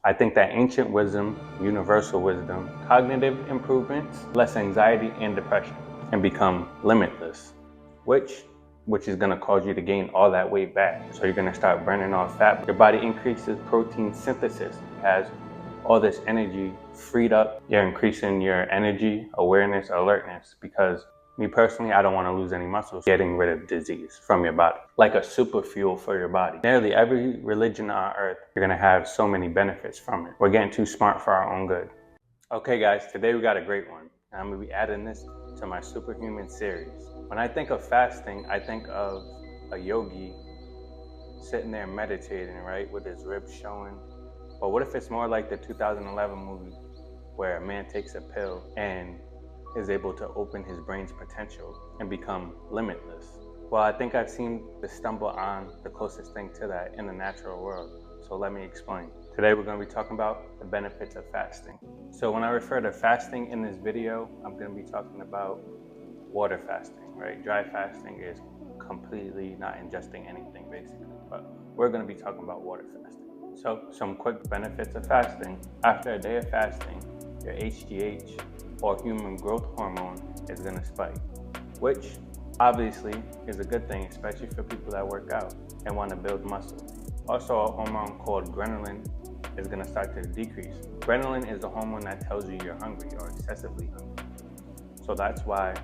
I think that ancient wisdom, universal wisdom, cognitive improvements, less anxiety and depression, and become limitless, which is going to cause you to gain all that weight back. So you're going to start burning off fat. Your body increases protein synthesis, has all this energy freed up. You're increasing your energy, awareness, alertness, because me personally, I don't want to lose any muscles. Getting rid of disease from your body, like a super fuel for your body. Nearly every religion on earth, you're going to have so many benefits from it. We're getting too smart for our own good. Okay guys, today we got a great one. I'm going to be adding this to my Superhuman series. When I think of fasting, I think of a yogi sitting there meditating, right, with his ribs showing. But what if it's more like the 2011 movie where a man takes a pill and is able to open his brain's potential and become limitless? Well, I think I've seen to stumble on the closest thing to that in the natural world. So let me explain. Today we're going to be talking about the benefits of fasting. So when I refer to fasting in this video, I'm going to be talking about water fasting, right? Dry fasting is completely not ingesting anything basically, but we're going to be talking about water fasting. So some quick benefits of fasting. After a day of fasting, your HGH or human growth hormone is going to spike, which obviously is a good thing, especially for people that work out and want to build muscle. Also, a hormone called ghrelin is going to start to decrease. Ghrelin is the hormone that tells you you're hungry or excessively hungry. So that's why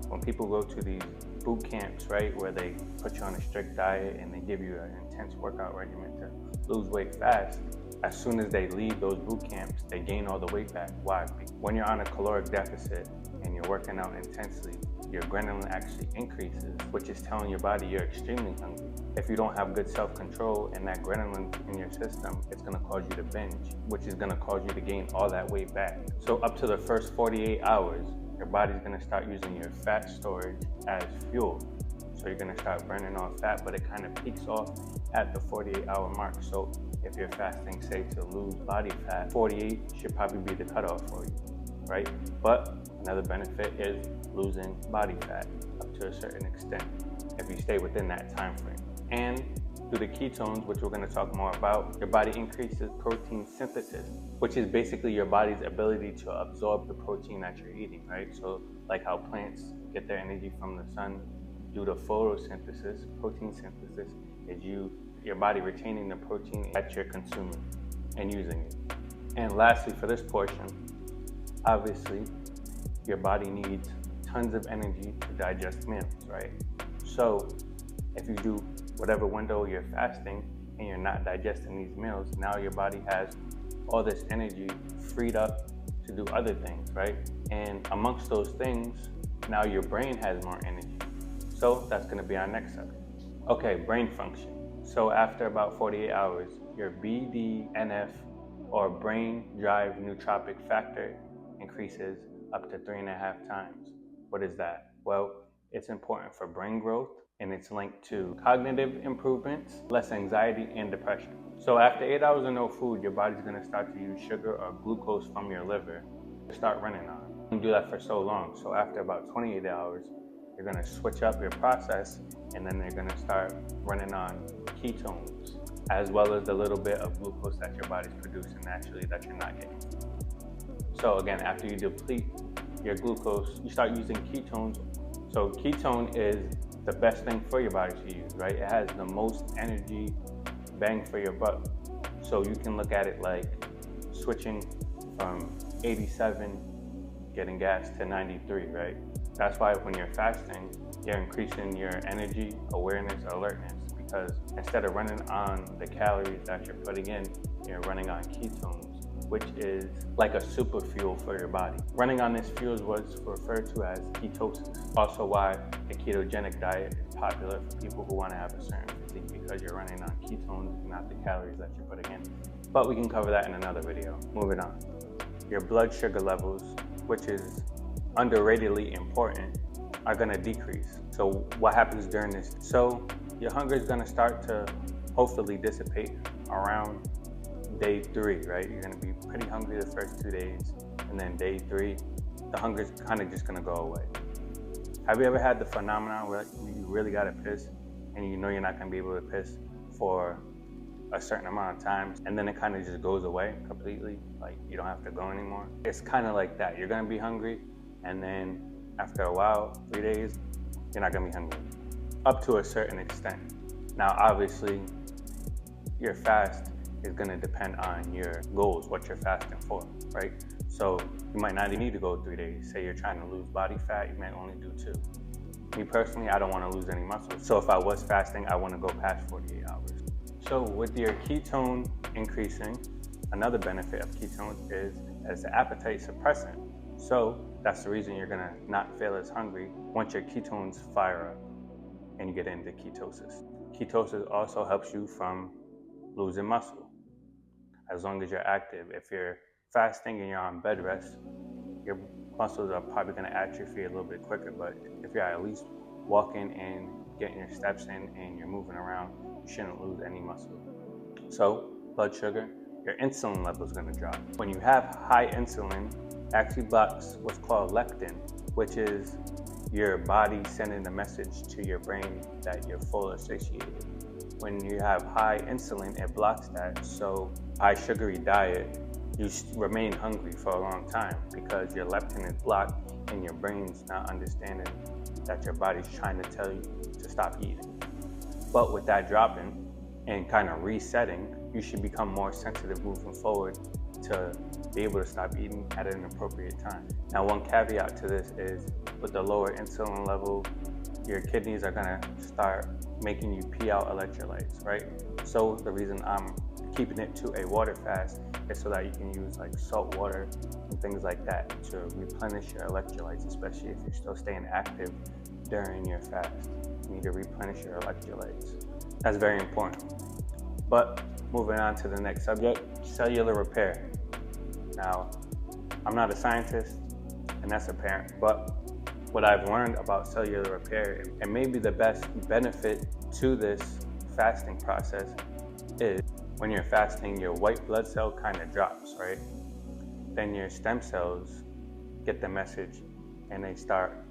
when people go to these boot camps, right, where they put you on a strict diet and they give you an intense workout regimen to lose weight fast, as soon as they leave those boot camps, they gain all the weight back. Why? When you're on a caloric deficit and you're working out intensely, your ghrelin actually increases, which is telling your body you're extremely hungry. If you don't have good self-control and that ghrelin in your system, it's going to cause you to binge, which is going to cause you to gain all that weight back. So up to the first 48 hours, your body's going to start using your fat storage as fuel. So you're going to start burning off fat, but it kind of peaks off at the 48-hour mark. So if you're fasting, say, to lose body fat, 48 should probably be the cutoff for you, right? But another benefit is losing body fat up to a certain extent if you stay within that time frame. And through the ketones, which we're going to talk more about, your body increases protein synthesis, which is basically your body's ability to absorb the protein that you're eating, right? So like how plants get their energy from the sun due to photosynthesis, protein synthesis is your body retaining the protein that you're consuming and using it. And lastly, for this portion, obviously, your body needs tons of energy to digest meals, right? So if you do whatever window you're fasting and you're not digesting these meals, now your body has all this energy freed up to do other things, right? And amongst those things, now your brain has more energy. So that's going to be our next subject. Okay, brain function. So after about 48 hours, your BDNF or brain drive nootropic factor increases up to 3.5 times. What is that? Well, it's important for brain growth and it's linked to cognitive improvements, less anxiety and depression. So after 8 hours of no food, your body's going to start to use sugar or glucose from your liver to start running on. You do that for so long. So after about 28 hours, you're going to switch up your process and then they're going to start running on ketones, as well as the little bit of glucose that your body's producing naturally that you're not getting. So again, after you deplete your glucose, you start using ketones. So ketone is the best thing for your body to use, right? It has the most energy bang for your buck. So you can look at it like switching from 87 getting gas to 93, right? That's why when you're fasting, you're increasing your energy, awareness, alertness, because instead of running on the calories that you're putting in, you're running on ketones, which is like a super fuel for your body. Running on this fuel is what's referred to as ketosis. Also why the ketogenic diet is popular for people who want to have a certain physique, because you're running on ketones, not the calories that you're putting in. But we can cover that in another video. Moving on. Your blood sugar levels, which is underratedly important, are going to decrease. So what happens during this? So your hunger is going to start to hopefully dissipate around day 3, right? You're going to be pretty hungry the first 2 days, and then day 3, the hunger is kind of just going to go away. Have you ever had the phenomenon where you really got to piss and you know you're not going to be able to piss for a certain amount of times, and then it kind of just goes away completely. Like, you don't have to go anymore. It's kind of like that. You're gonna be hungry, and then after a while, 3 days, you're not gonna be hungry, up to a certain extent. Now, obviously, your fast is gonna depend on your goals, what you're fasting for, right? So you might not need to go 3 days. Say you're trying to lose body fat, you might only do 2. Me personally, I don't want to lose any muscle. So if I was fasting, I want to go past 48 hours. So with your ketone increasing, another benefit of ketones is as an appetite suppressant. So that's the reason you're gonna not feel as hungry once your ketones fire up and you get into ketosis. Ketosis also helps you from losing muscle as long as you're active. If you're fasting and you're on bed rest, your muscles are probably going to atrophy a little bit quicker. But if you're at least walking and getting your steps in and you're moving around, you shouldn't lose any muscle. So blood sugar, your insulin level is going to drop. When you have high insulin, it actually blocks what's called leptin, which is your body sending the message to your brain that you're full or satiated. When you have high insulin, it blocks that. So high sugary diet, you remain hungry for a long time because your leptin is blocked and your brain's not understanding that your body's trying to tell you to stop eating. But with that dropping and kind of resetting, you should become more sensitive moving forward to be able to stop eating at an appropriate time. Now, one caveat to this is with the lower insulin level, your kidneys are gonna start making you pee out electrolytes, right? So the reason I'm keeping it to a water fast is so that you can use like salt water and things like that to replenish your electrolytes, especially if you're still staying active during your fast. You need to replenish your electrolytes. That's very important. But moving on to the next subject, cellular repair. Now, I'm not a scientist, and that's apparent, but what I've learned about cellular repair, and maybe the best benefit to this fasting process, is when you're fasting, your white blood cell kind of drops, right? Then your stem cells get the message and they start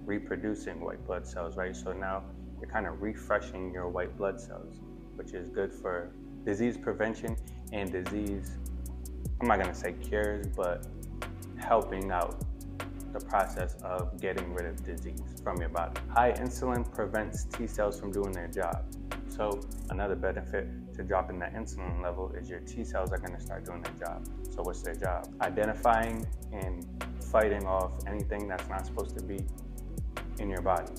reproducing white blood cells, right? So now you're kind of refreshing your white blood cells, which is good for disease prevention and disease, I'm not gonna say cures, but helping out the process of getting rid of disease from your body. High insulin prevents T cells from doing their job. So another benefit to dropping that insulin level is your T cells are gonna start doing their job. So what's their job? Identifying and fighting off anything that's not supposed to be in your body.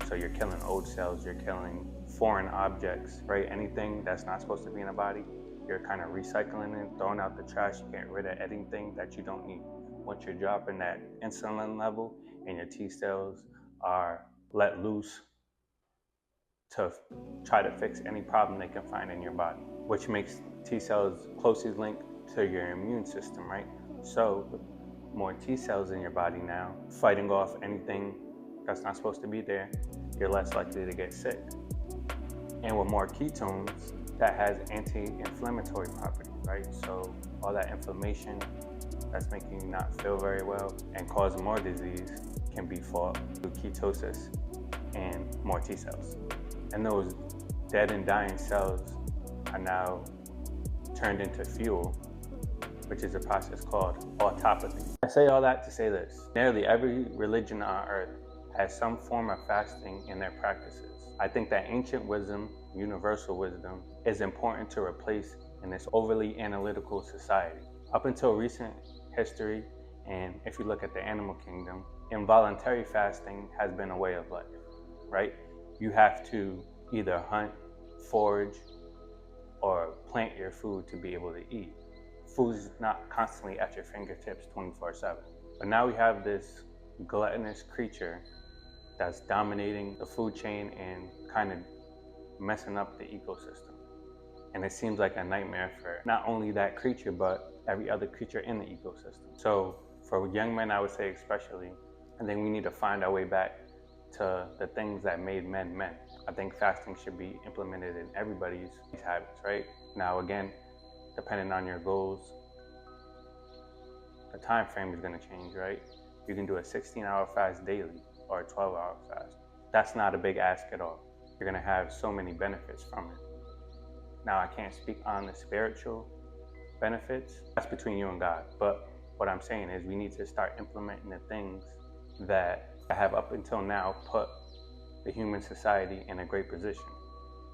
So you're killing old cells, you're killing foreign objects, right? Anything that's not supposed to be in a body, you're kind of recycling it, throwing out the trash, getting rid of anything that you don't need. Once you're dropping that insulin level and your T cells are let loose to try to fix any problem they can find in your body, which makes T cells closely linked to your immune system, right? So with more T cells in your body now, fighting off anything that's not supposed to be there, you're less likely to get sick. And with more ketones, that has anti-inflammatory properties, right? So all that inflammation that's making you not feel very well and cause more disease can be fought through ketosis and more T cells. And those dead and dying cells are now turned into fuel, which is a process called autophagy. I say all that to say this: nearly every religion on earth has some form of fasting in their practices. I think that ancient wisdom, universal wisdom, is important to replace in this overly analytical society. Up until recent history, and if you look at the animal kingdom, involuntary fasting has been a way of life, right? You have to either hunt, forage, or plant your food to be able to eat. Food's not constantly at your fingertips 24/7. But now we have this gluttonous creature that's dominating the food chain and kind of messing up the ecosystem. And it seems like a nightmare for not only that creature, but every other creature in the ecosystem. So for young men, I would say especially, I think we need to find our way back to the things that made men men. I think fasting should be implemented in everybody's habits, right? Now again, depending on your goals, the time frame is going to change, right? You can do a 16-hour fast daily or a 12-hour fast. That's not a big ask at all. You're going to have so many benefits from it. Now, I can't speak on the spiritual benefits. That's between you and God. But what I'm saying is we need to start implementing the things that have up until now put the human society in a great position.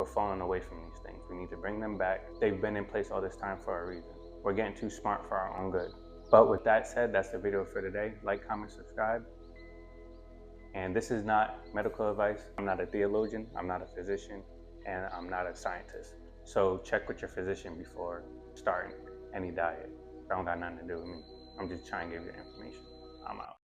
We're falling away from these things. We need to bring them back. They've been in place all this time for a reason. We're getting too smart for our own good. But with that said, that's the video for today. Like, comment, subscribe. And this is not medical advice. I'm not a theologian, I'm not a physician, and I'm not a scientist. So check with your physician before starting any diet. That don't got nothing to do with me. I'm just trying to give you information. I'm out.